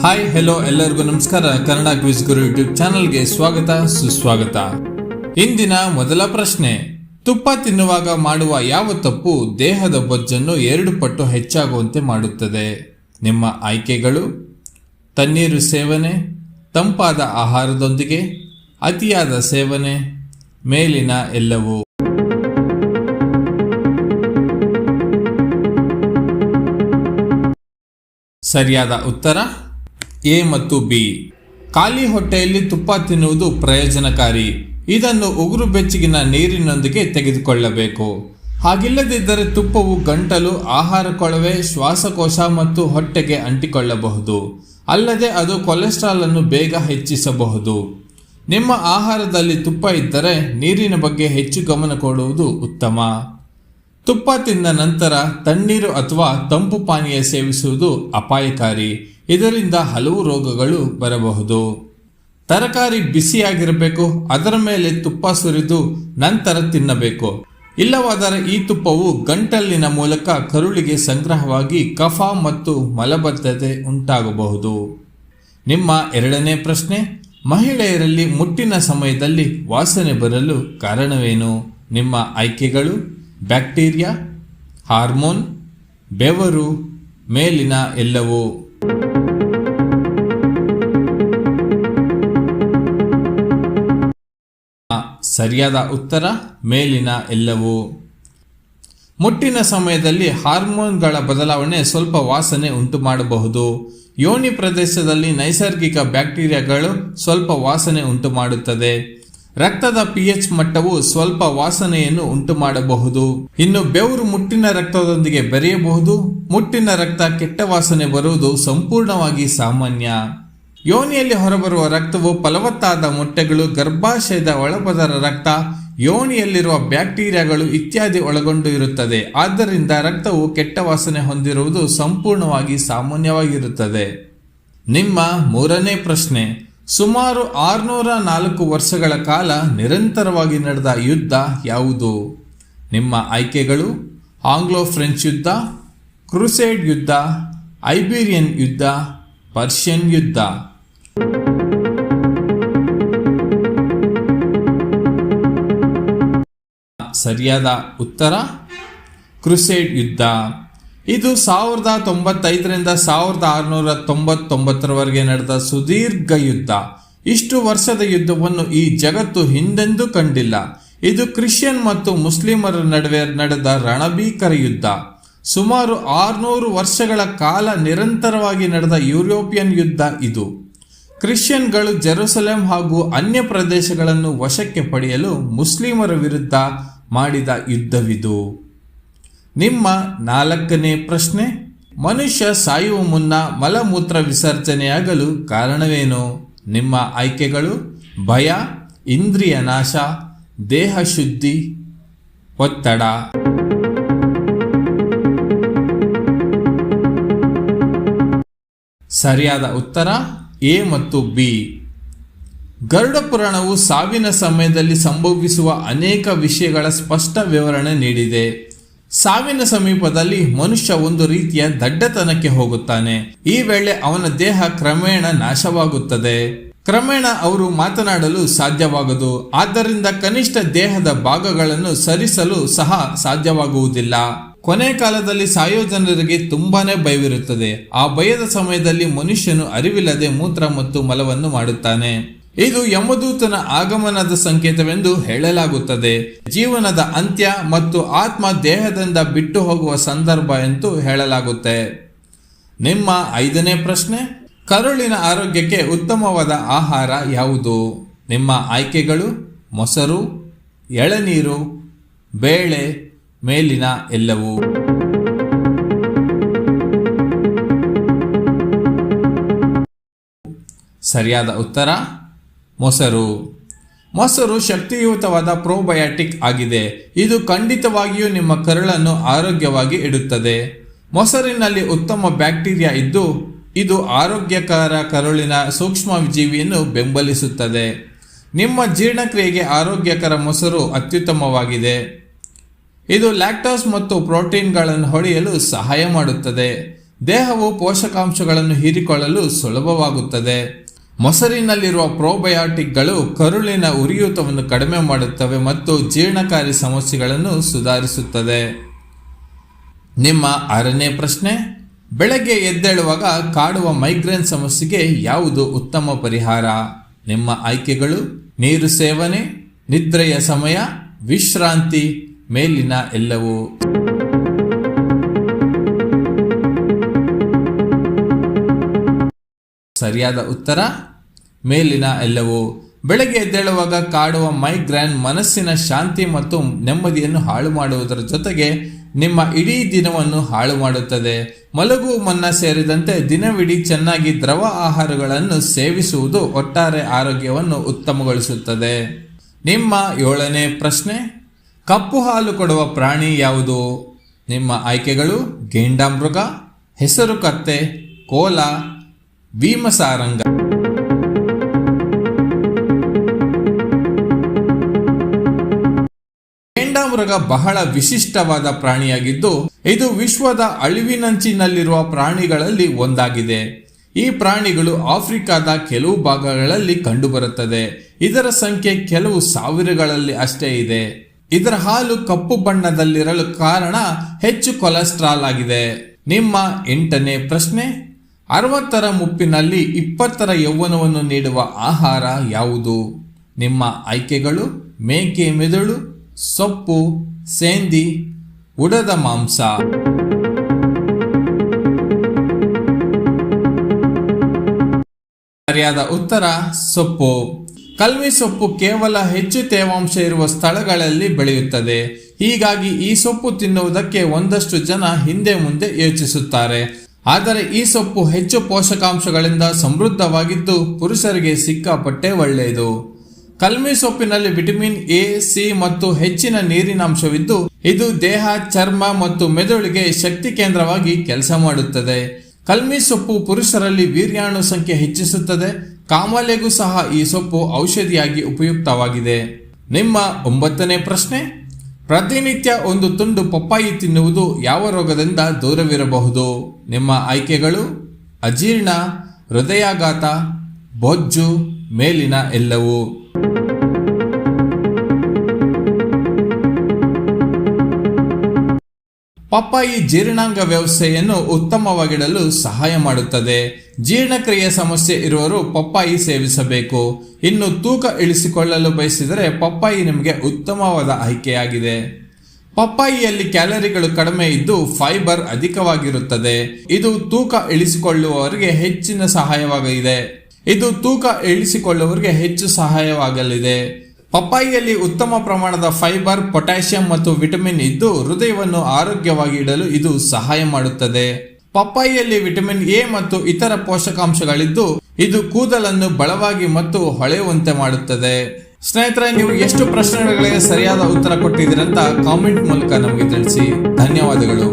Hi hello ಎಲ್ಲರಿಗೂ ನಮಸ್ಕಾರ. Kannada quiz ಗುರು YouTube ಚಾನಲ್ಗೆ ಸ್ವಾಗತ ಸುಸ್ವಾಗತ. ಇಂದಿನ ಮೊದಲ ಪ್ರಶ್ನೆ, ತುಪ್ಪ ತಿನ್ನುವಾಗ ಮಾಡುವ ಯಾವ ತಪ್ಪು ದೇಹದ ಬೊಜ್ಜನ್ನು 2 ಪಟ್ಟು ಹೆಚ್ಚಾಗುವಂತೆ ಮಾಡುತ್ತದೆ? ನಿಮ್ಮ ಆಯ್ಕೆಗಳು: ತಣ್ಣೀರು ಸೇವನೆ, ತಂಪಾದ ಆಹಾರದೊಂದಿಗೆ, ಅತಿಯಾದ ಸೇವನೆ, ಮೇಲಿನ ಎಲ್ಲವೂ. ಸರಿಯಾದ ಉತ್ತರ ಎ ಮತ್ತು ಬಿ. ಖಾಲಿ ಹೊಟ್ಟೆಯಲ್ಲಿ ತುಪ್ಪ ತಿನ್ನುವುದು ಪ್ರಯೋಜನಕಾರಿ. ಇದನ್ನು ಉಗುರು ಬೆಚ್ಚಗಿನ ನೀರಿನೊಂದಿಗೆ ತೆಗೆದುಕೊಳ್ಳಬೇಕು. ಹಾಗಿಲ್ಲದಿದ್ದರೆ ತುಪ್ಪವು ಗಂಟಲು, ಆಹಾರ ಕೊಳವೆ, ಶ್ವಾಸಕೋಶ ಮತ್ತು ಹೊಟ್ಟೆಗೆ ಅಂಟಿಕೊಳ್ಳಬಹುದು. ಅಲ್ಲದೆ ಅದು ಕೊಲೆಸ್ಟ್ರಾಲ್ ಅನ್ನು ಬೇಗ ಹೆಚ್ಚಿಸಬಹುದು. ನಿಮ್ಮ ಆಹಾರದಲ್ಲಿ ತುಪ್ಪ ಇದ್ದರೆ ನೀರಿನ ಬಗ್ಗೆ ಹೆಚ್ಚು ಗಮನ ಕೊಡುವುದು ಉತ್ತಮ. ತುಪ್ಪ ತಿಂದ ನಂತರ ತಣ್ಣೀರು ಅಥವಾ ತಂಪು ಪಾನೀಯ ಸೇವಿಸುವುದು ಅಪಾಯಕಾರಿ. ಇದರಿಂದ ಹಲವು ರೋಗಗಳು ಬರಬಹುದು. ತರಕಾರಿ ಬಿಸಿಯಾಗಿರಬೇಕು, ಅದರ ಮೇಲೆ ತುಪ್ಪ ಸುರಿದು ನಂತರ ತಿನ್ನಬೇಕು. ಇಲ್ಲವಾದರೆ ಈ ತುಪ್ಪವು ಗಂಟಲಿನ ಮೂಲಕ ಕರುಳಿಗೆ ಸಂಗ್ರಹವಾಗಿ ಕಫ ಮತ್ತು ಮಲಬದ್ಧತೆ ಉಂಟಾಗಬಹುದು. ನಿಮ್ಮ ಎರಡನೇ ಪ್ರಶ್ನೆ, ಮಹಿಳೆಯರಲ್ಲಿ ಮುಟ್ಟಿನ ಸಮಯದಲ್ಲಿ ವಾಸನೆ ಬರಲು ಕಾರಣವೇನು? ನಿಮ್ಮ ಆಯ್ಕೆಗಳು: ಬ್ಯಾಕ್ಟೀರಿಯಾ, ಹಾರ್ಮೋನ್, ಬೆವರು, ಮೇಲಿನ ಎಲ್ಲವೂ. ಸರಿಯಾದ ಉತ್ತರ ಮೇಲಿನ ಎಲ್ಲವೂ. ಮುಟ್ಟಿನ ಸಮಯದಲ್ಲಿ ಹಾರ್ಮೋನ್ಗಳ ಬದಲಾವಣೆ ಸ್ವಲ್ಪ ವಾಸನೆ ಉಂಟು ಮಾಡಬಹುದು. ಯೋನಿ ಪ್ರದೇಶದಲ್ಲಿ ನೈಸರ್ಗಿಕ ಬ್ಯಾಕ್ಟೀರಿಯಾಗಳು ಸ್ವಲ್ಪ ವಾಸನೆ ಉಂಟು ಮಾಡುತ್ತದೆ. ರಕ್ತದ pH ಮಟ್ಟವು ಸ್ವಲ್ಪ ವಾಸನೆಯನ್ನು ಉಂಟು ಮಾಡಬಹುದು. ಇನ್ನು ಬೆವರು ಮುಟ್ಟಿನ ರಕ್ತದೊಂದಿಗೆ ಬೆರೆಯಬಹುದು. ಮುಟ್ಟಿನ ರಕ್ತ ಕೆಟ್ಟ ವಾಸನೆ ಬರುವುದು ಸಂಪೂರ್ಣವಾಗಿ ಸಾಮಾನ್ಯ. ಯೋನಿಯಲ್ಲಿ ಹೊರಬರುವ ರಕ್ತವು ಫಲವತ್ತಾದ ಮೊಟ್ಟೆಗಳು, ಗರ್ಭಾಶಯದ ಒಳಪದರ ರಕ್ತ, ಯೋನಿಯಲ್ಲಿರುವ ಬ್ಯಾಕ್ಟೀರಿಯಾಗಳು ಇತ್ಯಾದಿ ಒಳಗೊಂಡು ಇರುತ್ತದೆ. ಆದ್ದರಿಂದ ರಕ್ತವು ಕೆಟ್ಟ ವಾಸನೆ ಹೊಂದಿರುವುದು ಸಂಪೂರ್ಣವಾಗಿ ಸಾಮಾನ್ಯವಾಗಿರುತ್ತದೆ. ನಿಮ್ಮ ಮೂರನೇ ಪ್ರಶ್ನೆ, ಸುಮಾರು 604 ವರ್ಷಗಳ ಕಾಲ ನಿರಂತರವಾಗಿ ನಡೆದ ಯುದ್ಧ ಯಾವುದು? ನಿಮ್ಮ ಆಯ್ಕೆಗಳು: ಆಂಗ್ಲೋ ಫ್ರೆಂಚ್ ಯುದ್ಧ, ಕ್ರುಸೇಡ್ ಯುದ್ಧ, ಐಬೀರಿಯನ್ ಯುದ್ಧ, ಪರ್ಷಿಯನ್ ಯುದ್ಧ. ಸರಿಯಾದ ಉತ್ತರ ಕ್ರುಸೇಡ್ ಯುದ್ಧ. ಇದು 1095ರಿಂದ 1699 ನಡೆದ ಸುದೀರ್ಘ ಯುದ್ಧ. ಇಷ್ಟು ವರ್ಷದ ಯುದ್ಧವನ್ನು ಈ ಜಗತ್ತು ಹಿಂದೆಂದೂ ಕಂಡಿಲ್ಲ. ಇದು ಕ್ರಿಶ್ಚಿಯನ್ ಮತ್ತು ಮುಸ್ಲಿಮರ ನಡುವೆ ನಡೆದ ರಣಭೀಕರ ಯುದ್ಧ. ಸುಮಾರು 600 ವರ್ಷಗಳ ಕಾಲ ನಿರಂತರವಾಗಿ ನಡೆದ ಯುರೋಪಿಯನ್ ಯುದ್ಧ ಇದು. ಕ್ರಿಶ್ಚಿಯನ್ಗಳು ಜೆರುಸಲೇಂ ಹಾಗೂ ಅನ್ಯ ಪ್ರದೇಶಗಳನ್ನು ವಶಕ್ಕೆ ಪಡೆಯಲು ಮುಸ್ಲಿಮರ ವಿರುದ್ಧ ಮಾಡಿದ ಯುದ್ಧವಿದು. ನಿಮ್ಮ ನಾಲ್ಕನೇ ಪ್ರಶ್ನೆ, ಮನುಷ್ಯ ಸಾಯುವ ಮುನ್ನ ಮಲಮೂತ್ರ ವಿಸರ್ಜನೆಯಾಗಲು ಕಾರಣವೇನು? ನಿಮ್ಮ ಆಯ್ಕೆಗಳು: ಭಯ, ಇಂದ್ರಿಯ ನಾಶ, ದೇಹ ಶುದ್ಧಿ, ಒತ್ತಡ. ಸರಿಯಾದ ಉತ್ತರ ಎ ಮತ್ತು ಬಿ. ಗರುಡ ಪುರಾಣವು ಸಾವಿನ ಸಮಯದಲ್ಲಿ ಸಂಭವಿಸುವ ಅನೇಕ ವಿಷಯಗಳ ಸ್ಪಷ್ಟ ವಿವರಣೆ ನೀಡಿದೆ. ಸಾವಿನ ಸಮೀಪದಲ್ಲಿ ಮನುಷ್ಯ ಒಂದು ರೀತಿಯ ದಡ್ಡತನಕ್ಕೆ ಹೋಗುತ್ತಾನೆ. ಈ ವೇಳೆ ಅವನ ದೇಹ ಕ್ರಮೇಣ ನಾಶವಾಗುತ್ತದೆ. ಕ್ರಮೇಣ ಅವರು ಮಾತನಾಡಲು ಸಾಧ್ಯವಾಗದು. ಆದ್ದರಿಂದ ಕನಿಷ್ಠ ದೇಹದ ಭಾಗಗಳನ್ನು ಸರಿಸಲು ಸಹ ಸಾಧ್ಯವಾಗುವುದಿಲ್ಲ. ಕೊನೆ ಕಾಲದಲ್ಲಿ ಸಾಯೋ ಜನರಿಗೆ ತುಂಬಾನೇ ಭಯವಿರುತ್ತದೆ. ಆ ಭಯದ ಸಮಯದಲ್ಲಿ ಮನುಷ್ಯನು ಅರಿವಿಲ್ಲದೆ ಮೂತ್ರ ಮತ್ತು ಮಲವನ್ನು ಮಾಡುತ್ತಾನೆ. ಇದು ಯಮದೂತನ ಆಗಮನದ ಸಂಕೇತವೆಂದು ಹೇಳಲಾಗುತ್ತದೆ. ಜೀವನದ ಅಂತ್ಯ ಮತ್ತು ಆತ್ಮ ದೇಹದಿಂದ ಬಿಟ್ಟು ಹೋಗುವ ಸಂದರ್ಭ ಎಂದು ಹೇಳಲಾಗುತ್ತೆ. ನಿಮ್ಮ ಐದನೇ ಪ್ರಶ್ನೆ, ಕರುಳಿನ ಆರೋಗ್ಯಕ್ಕೆ ಉತ್ತಮವಾದ ಆಹಾರ ಯಾವುದು? ನಿಮ್ಮ ಆಯ್ಕೆಗಳು: ಮೊಸರು, ಎಳನೀರು, ಬೇಳೆ, ಮೇಲಿನ ಎಲ್ಲವೂ. ಸರಿಯಾದ ಉತ್ತರ ಮೊಸರು. ಮೊಸರು ಶಕ್ತಿಯುತವಾದ ಪ್ರೋಬಯಾಟಿಕ್ ಆಗಿದೆ. ಇದು ಖಂಡಿತವಾಗಿಯೂ ನಿಮ್ಮ ಕರುಳನ್ನು ಆರೋಗ್ಯವಾಗಿ ಇಡುತ್ತದೆ. ಮೊಸರಿನಲ್ಲಿ ಉತ್ತಮ ಬ್ಯಾಕ್ಟೀರಿಯಾ ಇದ್ದು ಇದು ಆರೋಗ್ಯಕರ ಕರುಳಿನ ಸೂಕ್ಷ್ಮಜೀವಿಯನ್ನು ಬೆಂಬಲಿಸುತ್ತದೆ. ನಿಮ್ಮ ಜೀರ್ಣಕ್ರಿಯೆಗೆ ಆರೋಗ್ಯಕರ ಮೊಸರು ಅತ್ಯುತ್ತಮವಾಗಿದೆ. ಇದು ಲ್ಯಾಕ್ಟೋಸ್ ಮತ್ತು ಪ್ರೋಟೀನ್ಗಳನ್ನು ಹೊಡೆಯಲು ಸಹಾಯ ಮಾಡುತ್ತದೆ. ದೇಹವು ಪೋಷಕಾಂಶಗಳನ್ನು ಹೀರಿಕೊಳ್ಳಲು ಸುಲಭವಾಗುತ್ತದೆ. ಮೊಸರಿನಲ್ಲಿರುವ ಪ್ರೋಬಯಾಟಿಕ್ಗಳು ಕರುಳಿನ ಉರಿಯೂತವನ್ನು ಕಡಿಮೆ ಮಾಡುತ್ತವೆ ಮತ್ತು ಜೀರ್ಣಕಾರಿ ಸಮಸ್ಯೆಗಳನ್ನು ಸುಧಾರಿಸುತ್ತದೆ. ನಿಮ್ಮ 6ನೇ ಪ್ರಶ್ನೆ, ಬೆಳಗ್ಗೆ ಎದ್ದೇಳುವಾಗ ಕಾಡುವ ಮೈಗ್ರೇನ್ ಸಮಸ್ಯೆಗೆ ಯಾವುದು ಉತ್ತಮ ಪರಿಹಾರ? ನಿಮ್ಮ ಆಯ್ಕೆಗಳು: ನೀರು ಸೇವನೆ, ನಿದ್ರೆಯ ಸಮಯ, ವಿಶ್ರಾಂತಿ, ಮೇಲಿನ ಎಲ್ಲವೂ. ಸರಿಯಾದ ಉತ್ತರ ಮೇಲಿನ ಎಲ್ಲವೂ. ಬೆಳಗ್ಗೆ ಎದ್ದೇಳುವಾಗ ಕಾಡುವ ಮೈಗ್ರೇನ್ ಮನಸ್ಸಿನ ಶಾಂತಿ ಮತ್ತು ನೆಮ್ಮದಿಯನ್ನು ಹಾಳು ಮಾಡುವುದರ ಜೊತೆಗೆ ನಿಮ್ಮ ಇಡೀ ದಿನವನ್ನು ಹಾಳು ಮಾಡುತ್ತದೆ. ಮಲಗುವ ಮುನ್ನ ಸೇರಿದಂತೆ ದಿನವಿಡೀ ಚೆನ್ನಾಗಿ ದ್ರವ ಆಹಾರಗಳನ್ನು ಸೇವಿಸುವುದು ಒಟ್ಟಾರೆ ಆರೋಗ್ಯವನ್ನು ಉತ್ತಮಗೊಳಿಸುತ್ತದೆ. ನಿಮ್ಮ 7ನೇ ಪ್ರಶ್ನೆ, ಕಪ್ಪು ಹಾಲು ಕೊಡುವ ಪ್ರಾಣಿ ಯಾವುದು? ನಿಮ್ಮ ಆಯ್ಕೆಗಳು: ಗೇಂಡಾಮೃಗ, ಹೆಸರು ಕತ್ತೆ, ಕೋಲ, ಭೀಮಸಾರಂಗ. ಗೇಂಡಾಮೃಗ ಬಹಳ ವಿಶಿಷ್ಟವಾದ ಪ್ರಾಣಿಯಾಗಿದ್ದು ಇದು ವಿಶ್ವದ ಅಳಿವಿನಂಚಿನಲ್ಲಿರುವ ಪ್ರಾಣಿಗಳಲ್ಲಿ ಒಂದಾಗಿದೆ. ಈ ಪ್ರಾಣಿಗಳು ಆಫ್ರಿಕಾದ ಕೆಲವು ಭಾಗಗಳಲ್ಲಿ ಕಂಡುಬರುತ್ತದೆ. ಇದರ ಸಂಖ್ಯೆ ಕೆಲವು ಸಾವಿರಗಳಲ್ಲಿ ಅಷ್ಟೇ ಇದೆ. ಇದರ ಹಾಲು ಕಪ್ಪು ಬಣ್ಣದಲ್ಲಿರಲು ಕಾರಣ ಹೆಚ್ಚು ಕೊಲೆಸ್ಟ್ರಾಲ್ ಆಗಿದೆ. ನಿಮ್ಮ 8ನೇ ಪ್ರಶ್ನೆ, 60ರ ಮುಪ್ಪಿನಲ್ಲಿ 20ರ ಯೌವನವನ್ನು ನೀಡುವ ಆಹಾರ ಯಾವುದು? ನಿಮ್ಮ ಆಯ್ಕೆಗಳು: ಮೇಕೆ ಮೆದುಳು, ಸೊಪ್ಪು, ಸೇಂದಿ, ಉಡದ ಮಾಂಸ. ಸರಿಯಾದ ಉತ್ತರ ಸೊಪ್ಪು. ಕಲ್ಮಿ ಸೊಪ್ಪು ಕೇವಲ ಹೆಚ್ಚು ತೇವಾಂಶ ಇರುವ ಸ್ಥಳಗಳಲ್ಲಿ ಬೆಳೆಯುತ್ತದೆ. ಹೀಗಾಗಿ ಈ ಸೊಪ್ಪು ತಿನ್ನುವುದಕ್ಕೆ ಒಂದಷ್ಟು ಜನ ಹಿಂದೆ ಮುಂದೆ ಯೋಚಿಸುತ್ತಾರೆ. ಆದರೆ ಈ ಸೊಪ್ಪು ಹೆಚ್ಚು ಪೋಷಕಾಂಶಗಳಿಂದ ಸಮೃದ್ಧವಾಗಿದ್ದು ಪುರುಷರಿಗೆ ಸಿಕ್ಕಾಪಟ್ಟೆ ಒಳ್ಳೆಯದು. ಕಲ್ಮಿ ಸೊಪ್ಪಿನಲ್ಲಿ ವಿಟಮಿನ್ ಎ, ಸಿ ಮತ್ತು ಹೆಚ್ಚಿನ ನೀರಿನಾಂಶವಿದ್ದು ಇದು ದೇಹ, ಚರ್ಮ ಮತ್ತು ಮೆದುಳಿಗೆ ಶಕ್ತಿ ಕೇಂದ್ರವಾಗಿ ಕೆಲಸ ಮಾಡುತ್ತದೆ. ಕಲ್ಮಿ ಸೊಪ್ಪು ಪುರುಷರಲ್ಲಿ ವೀರ್ಯಾಣು ಸಂಖ್ಯೆ ಹೆಚ್ಚಿಸುತ್ತದೆ. ಕಾಮಾಲೆಗೂ ಸಹ ಈ ಸೊಪ್ಪು ಔಷಧಿಯಾಗಿ ಉಪಯುಕ್ತವಾಗಿದೆ. ನಿಮ್ಮ 9ನೇ ಪ್ರಶ್ನೆ, ಪ್ರತಿನಿತ್ಯ ಒಂದು ತುಂಡು ಪಪ್ಪಾಯಿ ತಿನ್ನುವುದು ಯಾವ ರೋಗದಿಂದ ದೂರವಿರಬಹುದು? ನಿಮ್ಮ ಆಯ್ಕೆಗಳು: ಅಜೀರ್ಣ, ಹೃದಯಾಘಾತ, ಬೊಜ್ಜು, ಮೇಲಿನ ಎಲ್ಲವೂ. ಪಪ್ಪಾಯಿ ಜೀರ್ಣಾಂಗ ವ್ಯವಸ್ಥೆಯನ್ನು ಉತ್ತಮವಾಗಿಡಲು ಸಹಾಯ ಮಾಡುತ್ತದೆ. ಜೀರ್ಣಕ್ರಿಯೆ ಸಮಸ್ಯೆ ಇರುವವರು ಪಪ್ಪಾಯಿ ಸೇವಿಸಬೇಕು. ಇನ್ನು ತೂಕ ಇಳಿಸಿಕೊಳ್ಳಲು ಬಯಸಿದರೆ ಪಪ್ಪಾಯಿ ನಿಮಗೆ ಉತ್ತಮವಾದ ಆಯ್ಕೆಯಾಗಿದೆ. ಪಪ್ಪಾಯಿಯಲ್ಲಿ ಕ್ಯಾಲರಿಗಳು ಕಡಿಮೆ ಇದ್ದು ಫೈಬರ್ ಅಧಿಕವಾಗಿರುತ್ತದೆ. ಇದು ತೂಕ ಇಳಿಸಿಕೊಳ್ಳುವವರಿಗೆ ಹೆಚ್ಚು ಸಹಾಯವಾಗಲಿದೆ. ಪಪ್ಪಾಯಿಯಲ್ಲಿ ಉತ್ತಮ ಪ್ರಮಾಣದ ಫೈಬರ್, ಪೊಟ್ಯಾಷಿಯಂ ಮತ್ತು ವಿಟಮಿನ್ ಇದ್ದು ಹೃದಯವನ್ನು ಆರೋಗ್ಯವಾಗಿ ಇಡಲು ಇದು ಸಹಾಯ ಮಾಡುತ್ತದೆ. ಪಪ್ಪಾಯಿಯಲ್ಲಿ ವಿಟಮಿನ್ ಎ ಮತ್ತು ಇತರ ಪೋಷಕಾಂಶಗಳಿದ್ದು ಇದು ಕೂದಲನ್ನು ಬಲವಾಗಿ ಮತ್ತು ಹೊಳೆಯುವಂತೆ ಮಾಡುತ್ತದೆ. ಸ್ನೇಹಿತರೆ, ನೀವು ಎಷ್ಟು ಪ್ರಶ್ನೆಗಳಿಗೆ ಸರಿಯಾದ ಉತ್ತರ ಕೊಟ್ಟಿದ್ದೀರಂತ ಕಾಮೆಂಟ್ ಮೂಲಕ ನಮಗೆ ತಿಳಿಸಿ. ಧನ್ಯವಾದಗಳು.